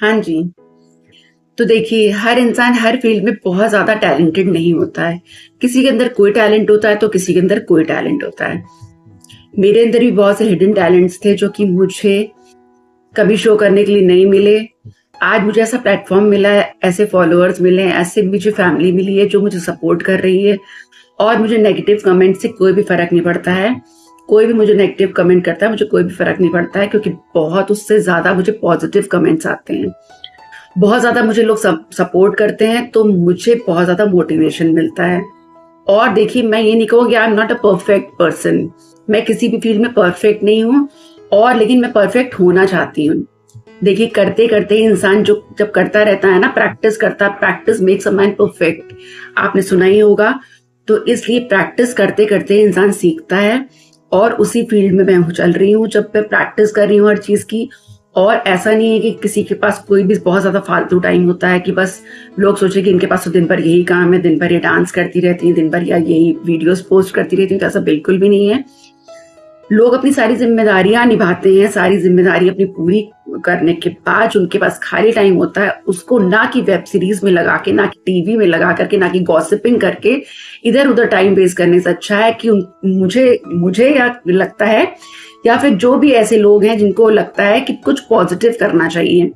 हाँ जी। तो देखिए, हर इंसान हर फील्ड में बहुत ज़्यादा टैलेंटेड नहीं होता है। किसी के अंदर कोई टैलेंट होता है तो किसी के अंदर कोई टैलेंट होता है। मेरे अंदर भी बहुत से हिडन टैलेंट्स थे जो कि मुझे कभी शो करने के लिए नहीं मिले। आज मुझे ऐसा प्लेटफ़ॉर्म मिला है, ऐसे फॉलोअर्स मिले हैं, ऐसे मुझे फैमिली मिली है जो मुझे सपोर्ट कर रही है और मुझे नेगेटिव कमेंट से कोई भी फ़र्क नहीं पड़ता है। कोई भी मुझे नेगेटिव कमेंट करता है, मुझे कोई भी फ़र्क नहीं पड़ता है क्योंकि बहुत उससे ज़्यादा मुझे पॉज़िटिव कमेंट्स आते हैं। बहुत ज़्यादा मुझे लोग सपोर्ट करते हैं तो मुझे बहुत ज़्यादा मोटिवेशन मिलता है। और देखिए, मैं ये नहीं कहूँगी I am not a perfect person. मैं किसी भी फील्ड में परफेक्ट नहीं हूँ और लेकिन मैं परफेक्ट होना चाहती हूँ। देखिए, करते-करते इंसान जो जब करता रहता है ना, प्रैक्टिस करता है, practice makes a man perfect. आपने सुना ही होगा। तो इसलिए प्रैक्टिस करते-करते इंसान सीखता है और उसी फील्ड में मैं चल रही हूँ, जब मैं प्रैक्टिस कर रही हूँ हर चीज़ की। और ऐसा नहीं है कि किसी के पास कोई भी बहुत ज़्यादा फालतू टाइम होता है कि बस लोग सोचे कि इनके पास तो दिन भर यही काम है, दिन भर ये डांस करती रहती हैं, दिन भर या यही वीडियोज़ पोस्ट करती रहती हैं, तो ऐसा बिल्कुल भी नहीं है। लोग अपनी सारी ज़िम्मेदारियाँ निभाते हैं, सारी ज़िम्मेदारी अपनी पूरी करने के बाद जो उनके पास खाली टाइम होता है, उसको ना कि वेब सीरीज़ में लगा के, ना कि टीवी में लगा करके, ना कि गॉसिपिंग करके इधर-उधर टाइम वेस्ट करने से अच्छा है कि मुझे मुझे या लगता है या फिर जो भी ऐसे लोग हैं जिनको लगता है कि कुछ पॉज़िटिव करना चाहिए,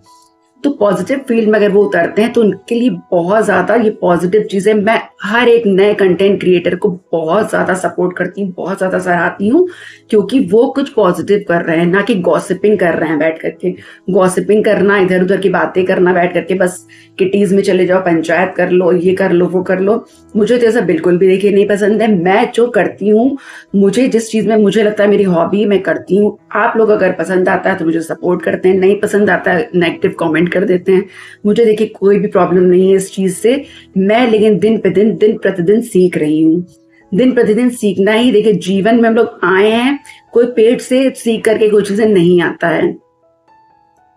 तो पॉजिटिव फील्ड में अगर वो उतरते हैं तो उनके लिए बहुत ज़्यादा ये पॉजिटिव चीज़ें मैं हर एक नए कंटेंट क्रिएटर को बहुत ज़्यादा सपोर्ट करती हूँ, बहुत ज़्यादा सराहती हूँ क्योंकि वो कुछ पॉजिटिव कर रहे हैं, ना कि गॉसिपिंग कर रहे हैं बैठ करके। गॉसिपिंग करना, इधर-उधर की बातें करना बैठ करके, बस किटीज़ में चले जाओ, पंचायत कर लो, ये कर लो, वो कर लो। मुझे तो ऐसा बिल्कुल भी देखिए नहीं पसंद है। मैं जो करती हूँ, मुझे जिस चीज़ में मुझे लगता है मेरी हॉबी मैं करती हूँ। आप लोग अगर पसंद आता है तो मुझे सपोर्ट करते हैं, नहीं पसंद आता है नेगेटिव कमेंट कर देते हैं। मुझे देखिए कोई भी प्रॉब्लम नहीं है इस चीज़ से। मैं लेकिन दिन प्रतिदिन सीख रही हूँ। दिन प्रतिदिन सीखना ही देखिए जीवन में हम लोग आए हैं, कोई पेट से सीख करके कोई चीज़ें नहीं आता है।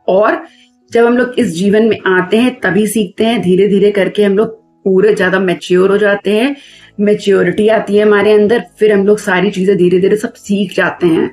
और जब हम लोग इस जीवन में आते हैं तभी सीखते हैं, धीरे-धीरे करके हम लोग पूरे ज़्यादा मैच्योर हो जाते हैं। मैच्योरिटी आती है हमारे अंदर, फिर हम लोग सारी चीज़ें धीरे-धीरे सब सीख जाते हैं।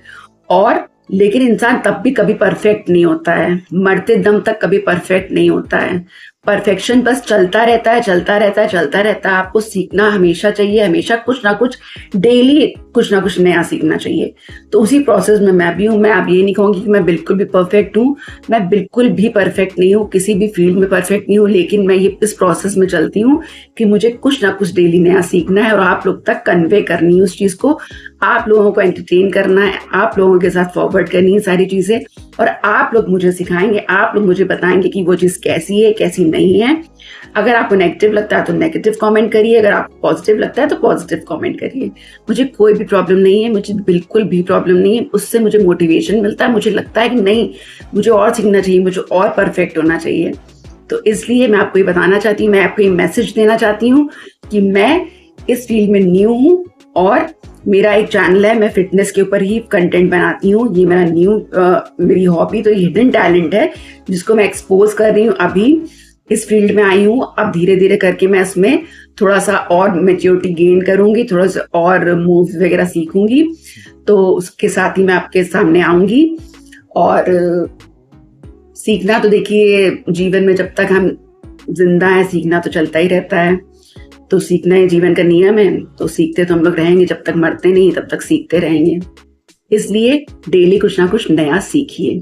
और लेकिन इंसान तब भी कभी परफेक्ट नहीं होता है, मरते दम तक कभी परफेक्ट नहीं होता है। परफेक्शन बस चलता रहता है, चलता रहता है, चलता रहता है। आपको सीखना हमेशा चाहिए, हमेशा कुछ ना कुछ डेली कुछ ना कुछ नया सीखना चाहिए। तो उसी प्रोसेस में मैं भी हूँ। मैं अब ये नहीं कहूँगी कि मैं बिल्कुल भी परफेक्ट हूँ, मैं बिल्कुल भी परफेक्ट नहीं हूँ, किसी भी फील्ड में परफेक्ट नहीं हूँ, लेकिन मैं ये इस प्रोसेस में चलती हूँ कि मुझे कुछ ना कुछ डेली नया सीखना है और आप लोग तक कन्वे करनी है उस चीज़ को। आप लोगों को एंटरटेन करना है, आप लोगों के साथ फॉरवर्ड करनी है सारी चीज़ें और आप लोग मुझे सिखाएँगे, आप लोग मुझे बताएँगे कि वो चीज़ कैसी है, कैसी नहीं है। अगर आपको नेगेटिव लगता है तो नेगेटिव कमेंट करिए, अगर आपको पॉजिटिव लगता है तो पॉजिटिव कमेंट करिए। मुझे कोई भी प्रॉब्लम नहीं है, मुझे बिल्कुल भी प्रॉब्लम नहीं है। उससे मुझे मोटिवेशन मिलता है, मुझे लगता है कि नहीं, मुझे और सीखना चाहिए, मुझे और परफेक्ट होना चाहिए। तो इसलिए मैं आपको ये बताना चाहती हूँ, मैं आपको ये मैसेज देना चाहती हूँ कि मैं इस फील्ड में न्यू हूँ और मेरा एक चैनल है, मैं फ़िटनेस के ऊपर ही कंटेंट बनाती हूँ। ये मेरा मेरी हॉबी तो हिडन टैलेंट है, जिसको मैं एक्सपोज़ कर रही हूँ अभी। इस फील्ड में आई हूँ, अब धीरे-धीरे करके मैं इसमें थोड़ा-सा और मैच्योरिटी गेन करूँगी, थोड़ा-सा और मूव्स वगैरह सीखूँगी, तो उसके साथ ही मैं आपके सामने आऊँगी। और सीखना तो देखिए जीवन में जब तक हम ज़िंदा हैं, सीखना तो चलता ही रहता है। तो सीखना ही जीवन का नियम है, तो सीखते तो हम लोग रहेंगे, जब तक मरते नहीं तब तक सीखते रहेंगे। इसलिए डेली कुछ ना कुछ नया सीखिए।